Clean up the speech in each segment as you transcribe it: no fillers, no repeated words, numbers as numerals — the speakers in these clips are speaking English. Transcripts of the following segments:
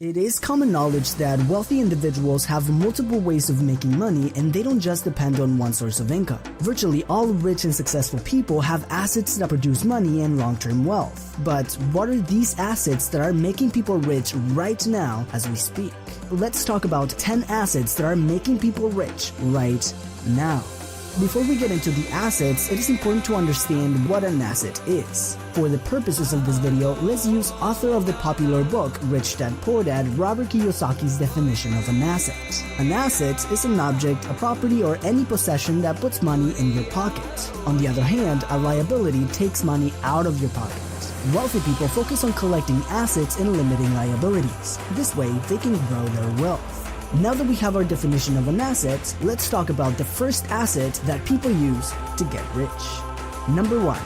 It is common knowledge that wealthy individuals have multiple ways of making money and they don't just depend on one source of income. Virtually all rich and successful people have assets that produce money and long-term wealth. But what are these assets that are making people rich right now as we speak? Let's talk about 10 assets that are making people rich right now. Before we get into the assets, it is important to understand what an asset is. For the purposes of this video, let's use author of the popular book Rich Dad Poor Dad, Robert Kiyosaki's definition of an asset. An asset is an object, a property, or any possession that puts money in your pocket. On the other hand, a liability takes money out of your pocket. Wealthy people focus on collecting assets and limiting liabilities. This way, they can grow their wealth. Now that we have our definition of an asset, let's talk about the first asset that people use to get rich. Number 1.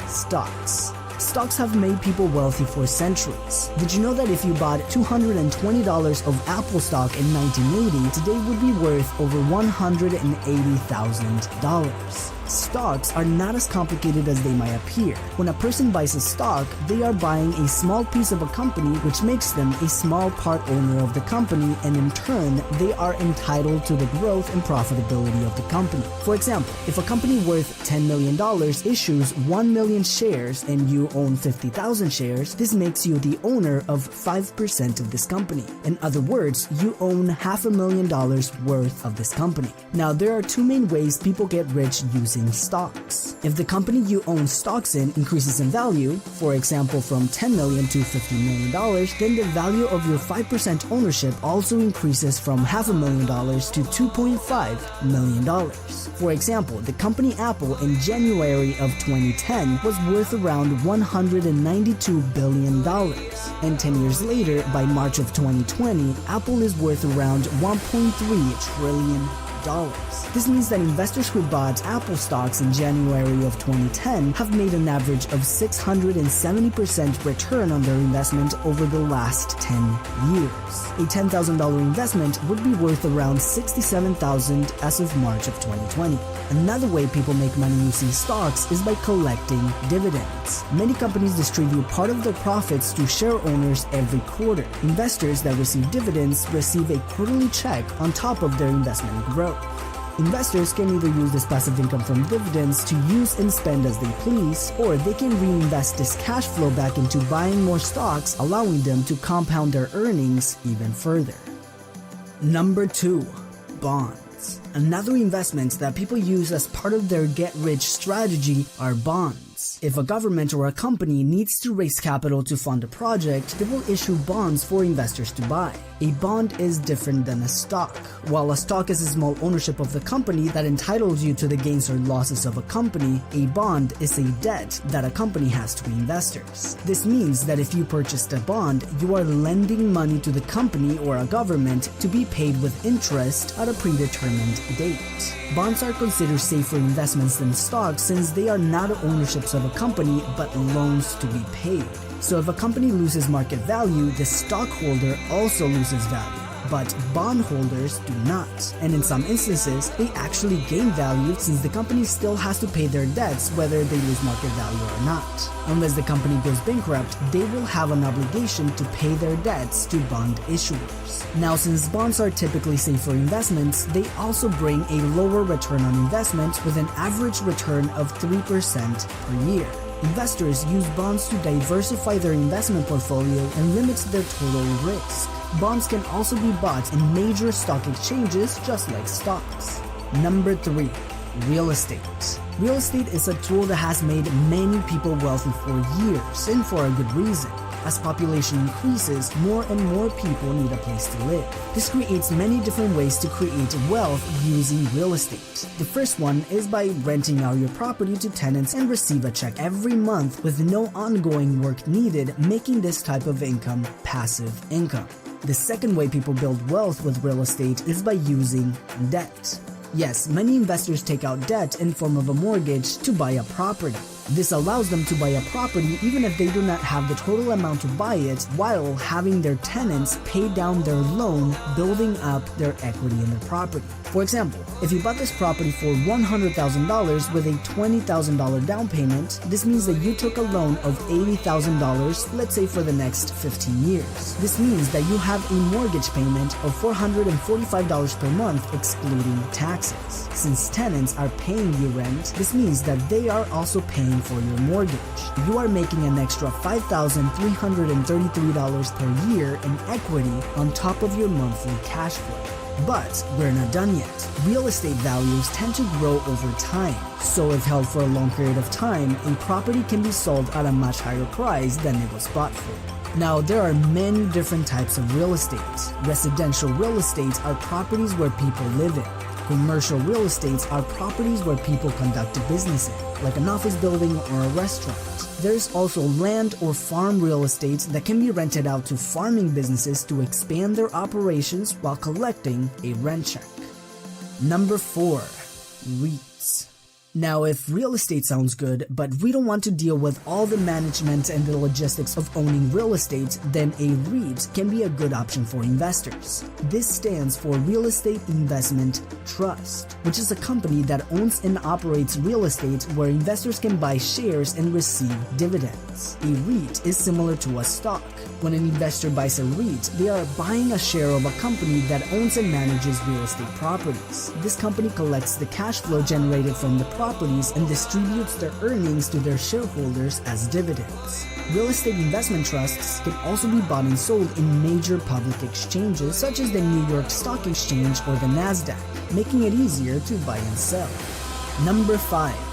Stocks. Stocks have made people wealthy for centuries. Did you know that if you bought $220 of Apple stock in 1980, today would be worth over $180,000? Stocks are not as complicated as they might appear. When a person buys a stock, they are buying a small piece of a company, which makes them a small part owner of the company, and in turn, they are entitled to the growth and profitability of the company. For example, if a company worth $10 million issues 1 million shares and you own 50,000 shares, this makes you the owner of 5% of this company. In other words, you own $500,000 worth of this company. Now, there are two main ways people get rich using stocks. If the company you own stocks in increases in value, for example from $10 million to $50 million, then the value of your 5% ownership also increases from $500,000 to $2.5 million. For example, the company Apple in January of 2010 was worth around $192 billion. And 10 years later, by March of 2020, Apple is worth around $1.3 trillion. This means that investors who bought Apple stocks in January of 2010 have made an average of 670% return on their investment over the last 10 years. A $10,000 investment would be worth around $67,000 as of March of 2020. Another way people make money using stocks is by collecting dividends. Many companies distribute part of their profits to share owners every quarter. Investors that receive dividends receive a quarterly check on top of their investment growth. Investors can either use this passive income from dividends to use and spend as they please, or they can reinvest this cash flow back into buying more stocks, allowing them to compound their earnings even further. Number 2. Bonds. Another investment that people use as part of their get-rich strategy are bonds. If a government or a company needs to raise capital to fund a project, they will issue bonds for investors to buy. A bond is different than a stock. While a stock is a small ownership of the company that entitles you to the gains or losses of a company, a bond is a debt that a company has to investors. This means that if you purchased a bond, you are lending money to the company or a government to be paid with interest at a predetermined date. Bonds are considered safer investments than stocks since they are not ownerships of a company but loans to be paid. So if a company loses market value, the stockholder also loses value, but bondholders do not. And in some instances, they actually gain value since the company still has to pay their debts whether they lose market value or not. Unless the company goes bankrupt, they will have an obligation to pay their debts to bond issuers. Now, since bonds are typically safer investments, they also bring a lower return on investment with an average return of 3% per year. Investors use bonds to diversify their investment portfolio and limit their total risk. Bonds can also be bought in major stock exchanges just like stocks. Number 3. Real estate. Real estate is a tool that has made many people wealthy for years, and for a good reason. As population increases, more and more people need a place to live. This creates many different ways to create wealth using real estate. The first one is by renting out your property to tenants and receive a check every month with no ongoing work needed, making this type of income passive income. The second way people build wealth with real estate is by using debt. Yes, many investors take out debt in form of a mortgage to buy a property. This allows them to buy a property even if they do not have the total amount to buy it, while having their tenants pay down their loan, building up their equity in the property. For example, if you bought this property for $100,000 with a $20,000 down payment, this means that you took a loan of $80,000, let's say for the next 15 years. This means that you have a mortgage payment of $445 per month excluding taxes. Since tenants are paying you rent, this means that they are also paying for your mortgage. You are making an extra $5,333 per year in equity on top of your monthly cash flow. But we're not done yet. Real estate values tend to grow over time, so if held for a long period of time, a property can be sold at a much higher price than it was bought for. Now, there are many different types of real estate. Residential real estate are properties where people live in. Commercial real estates are properties where people conduct a business in, like an office building or a restaurant. There's also land or farm real estate that can be rented out to farming businesses to expand their operations while collecting a rent check. Number 4, REITs. Now, if real estate sounds good, but we don't want to deal with all the management and the logistics of owning real estate, then a REIT can be a good option for investors. This stands for Real Estate Investment Trust, which is a company that owns and operates real estate where investors can buy shares and receive dividends. A REIT is similar to a stock. When an investor buys a REIT, they are buying a share of a company that owns and manages real estate properties. This company collects the cash flow generated from the properties and distributes their earnings to their shareholders as dividends. Real estate investment trusts can also be bought and sold in major public exchanges such as the New York Stock Exchange or the Nasdaq, making it easier to buy and sell. Number 5.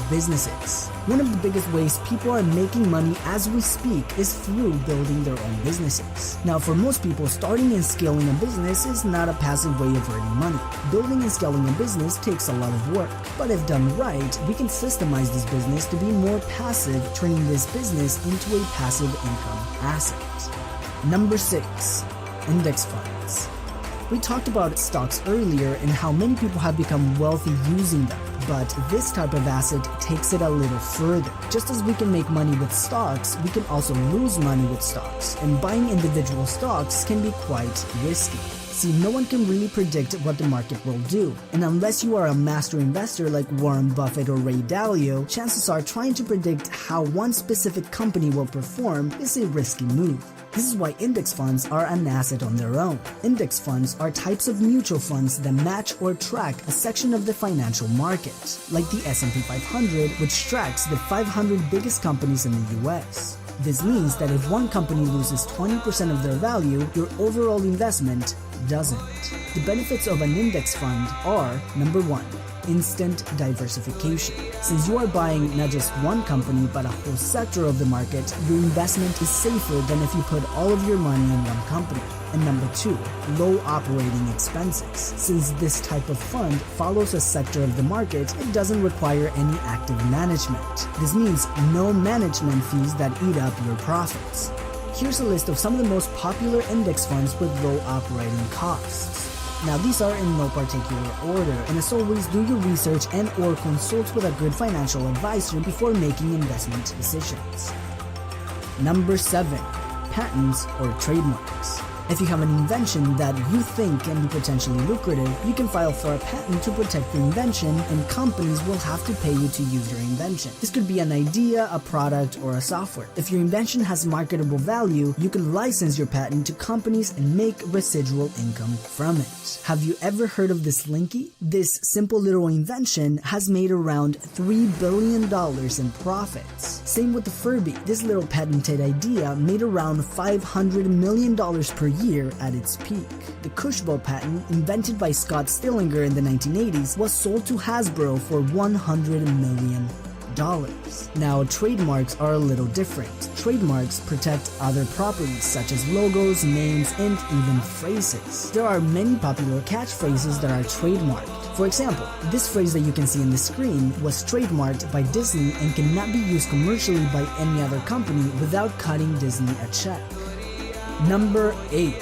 Businesses. One of the biggest ways people are making money as we speak is through building their own businesses. Now, for most people, starting and scaling a business is not a passive way of earning money. Building and scaling a business takes a lot of work, but if done right, we can systemize this business to be more passive, turning this business into a passive income asset. Number 6. Index funds. We talked about stocks earlier and how many people have become wealthy using them. But this type of asset takes it a little further. Just as we can make money with stocks, we can also lose money with stocks, and buying individual stocks can be quite risky. See, no one can really predict what the market will do, and unless you are a master investor like Warren Buffett or Ray Dalio, chances are trying to predict how one specific company will perform is a risky move. This is why index funds are an asset on their own. Index funds are types of mutual funds that match or track a section of the financial market, like the S&P 500, which tracks the 500 biggest companies in the US. This means that if one company loses 20% of their value, your overall investment doesn't. The benefits of an index fund are, number 1, instant diversification. Since you are buying not just one company but a whole sector of the market, your investment is safer than if you put all of your money in one company. And number 2, low operating expenses. Since this type of fund follows a sector of the market, it doesn't require any active management. This means no management fees that eat up your profits. Here's a list of some of the most popular index funds with low operating costs. Now, these are in no particular order, and as always, do your research and or consult with a good financial advisor before making investment decisions. Number 7. Patents or trademarks. If you have an invention that you think can be potentially lucrative, you can file for a patent to protect your invention, and companies will have to pay you to use your invention. This could be an idea, a product, or a software. If your invention has marketable value, you can license your patent to companies and make residual income from it. Have you ever heard of this Linky? This simple little invention has made around $3 billion in profits. Same with the Furby. This little patented idea made around $500 million per year at its peak. The Cushball patent, invented by Scott Stillinger in the 1980s, was sold to Hasbro for $100 million. Now, trademarks are a little different. Trademarks protect other properties such as logos, names, and even phrases. There are many popular catchphrases that are trademarked. For example, this phrase that you can see on the screen was trademarked by Disney and cannot be used commercially by any other company without cutting Disney a check. Number 8.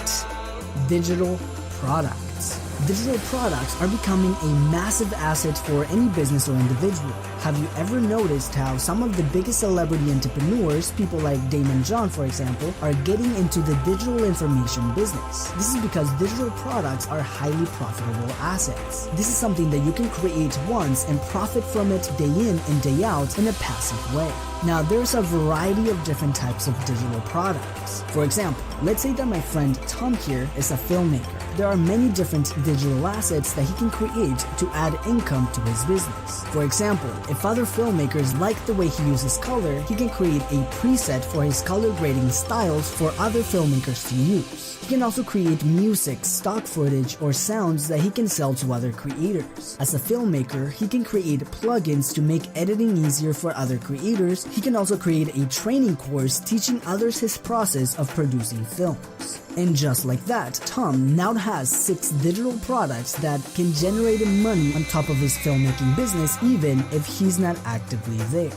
Digital products. Digital products are becoming a massive asset for any business or individual. Have you ever noticed how some of the biggest celebrity entrepreneurs, people like Damon John for example, are getting into the digital information business? This is because digital products are highly profitable assets. This is something that you can create once and profit from it day in and day out in a passive way. Now, there's a variety of different types of digital products. For example, let's say that my friend Tom here is a filmmaker. There are many different digital assets that he can create to add income to his business. For example, if other filmmakers like the way he uses color, he can create a preset for his color grading styles for other filmmakers to use. He can also create music, stock footage, or sounds that he can sell to other creators. As a filmmaker, he can create plugins to make editing easier for other creators. He can also create a training course teaching others his process of producing films. And just like that, Tom now has 6 digital products that can generate him money on top of his filmmaking business even if he's not actively there.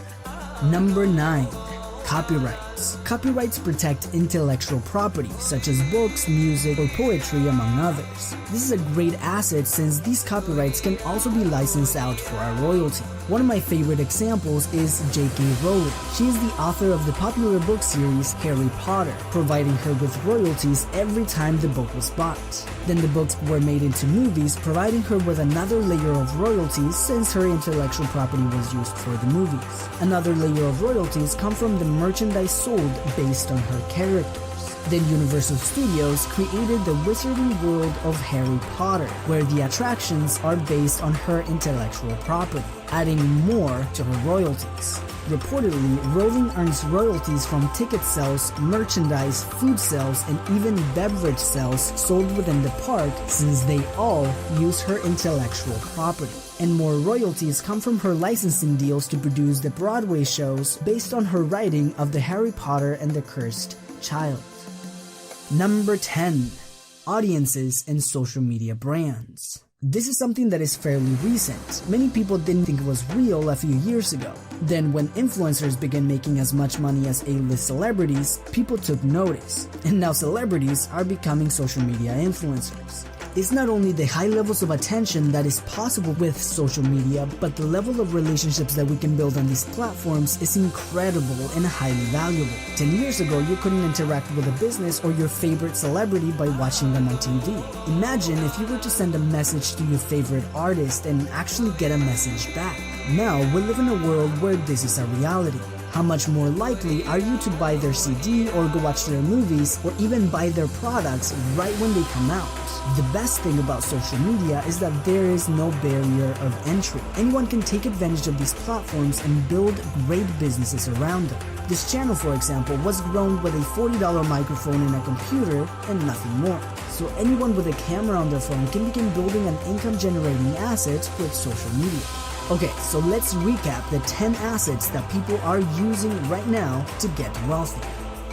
Number 9. Copyrights. Copyrights protect intellectual property, such as books, music, or poetry, among others. This is a great asset since these copyrights can also be licensed out for a royalty. One of my favorite examples is J.K. Rowling. She is the author of the popular book series Harry Potter, providing her with royalties every time the book was bought. Then the books were made into movies, providing her with another layer of royalties since her intellectual property was used for the movies. Another layer of royalties come from the merchandise sold based on her characters. Then Universal Studios created the wizarding world of Harry Potter, where the attractions are based on her intellectual property, adding more to her royalties. Reportedly, Rowling earns royalties from ticket sales, merchandise, food sales, and even beverage sales sold within the park since they all use her intellectual property. And more royalties come from her licensing deals to produce the Broadway shows based on her writing of the Harry Potter and the Cursed Child. Number 10. Audiences and social media brands. This is something that is fairly recent. Many people didn't think it was real a few years ago. Then when influencers began making as much money as A-list celebrities, people took notice. And now celebrities are becoming social media influencers. It's not only the high levels of attention that is possible with social media, but the level of relationships that we can build on these platforms is incredible and highly valuable. 10 years ago, you couldn't interact with a business or your favorite celebrity by watching them on TV. Imagine if you were to send a message to your favorite artist and actually get a message back. Now, we live in a world where this is a reality. How much more likely are you to buy their CD or go watch their movies or even buy their products right when they come out? The best thing about social media is that there is no barrier of entry. Anyone can take advantage of these platforms and build great businesses around them. This channel, for example, was grown with a $40 microphone and a computer and nothing more. So anyone with a camera on their phone can begin building an income-generating asset with social media. Okay, so let's recap the 10 assets that people are using right now to get wealthy.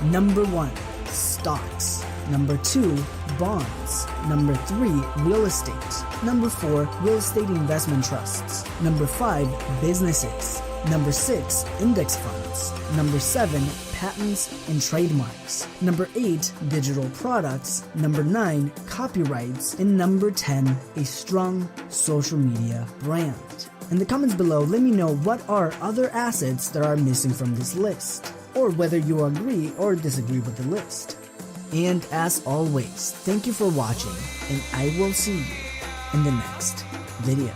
Number 1, stocks. Number 2, bonds. Number 3, real estate. Number 4, real estate investment trusts. Number 5, businesses. Number 6, index funds. Number 7, patents and trademarks. Number 8, digital products. Number 9, copyrights. And number 10, a strong social media brand. In the comments below, let me know what are other assets that are missing from this list, or whether you agree or disagree with the list. And as always, thank you for watching, and I will see you in the next video.